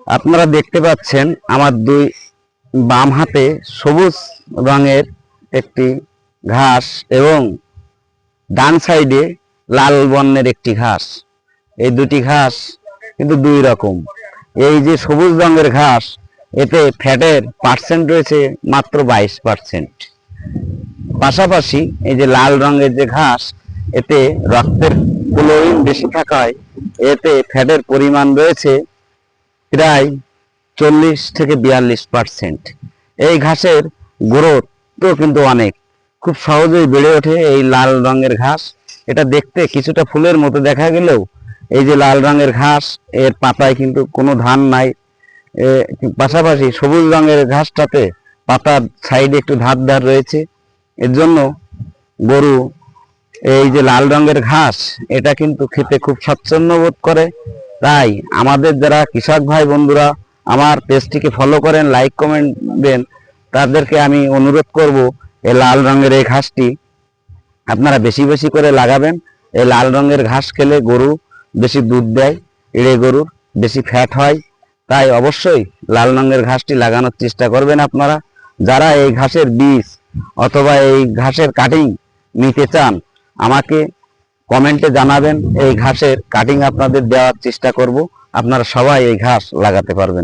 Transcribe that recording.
আপনারা দেখতে পাচ্ছেন আমার দুই বাম হাতে সবুজ রঙের একটি ঘাস এবং ডান সাইডে লাল বর্ণের একটি ঘাস। এই দুটি ঘাস কিন্তু দুই রকম। এই যে সবুজ রঙের ঘাস, এতে ফ্যাটের পার্সেন্ট রয়েছে মাত্র 22%। পাশাপাশি এই যে লাল রঙের যে ঘাস, এতে রক্তের ক্লোরিন বেশি থাকায় এতে ফ্যাটের পরিমাণ রয়েছে প্রায় 40 থেকে 42%। এই ঘাসের গ্রোথ তো কিন্তু অনেক, খুব সহজেই বেড়ে ওঠে এই লাল রঙের ঘাস। এটা দেখতে কিছুটা ফুলের মতো দেখা গেলেও এই যে লাল রঙের ঘাস, এর পাতায় কিন্তু কোনো ধান নাই। পাশাপাশি সবুজ রঙের ঘাসটাতে পাতার সাইডে একটু ধার ধার রয়েছে। এর জন্য গরু এই যে লাল রঙের ঘাস, এটা কিন্তু খেতে খুব স্বাচ্ছন্দ্য বোধ করে। তাই আমাদের যারা কৃষক ভাই বন্ধুরা আমার পেজটিকে ফলো করেন, লাইক কমেন্ট দেন, তাদেরকে আমি অনুরোধ করব এই লাল রঙের এই ঘাসটি আপনারা বেশি বেশি করে লাগাবেন। এই লাল রঙের ঘাস খেলে গরু বেশি দুধ দেয়, এড়ে গরুর বেশি ফ্যাট হয়। তাই অবশ্যই লাল রঙের ঘাসটি লাগানোর চেষ্টা করবেন আপনারা। যারা এই ঘাসের বীজ অথবা এই ঘাসের কাটিং নিতে চান, আমাকে কমেন্টে জানাবেন। এই ঘাসের কাটিং আপনাদের দেওয়ার চেষ্টা করব, আপনারা সবাই এই ঘাস লাগাতে পারবেন।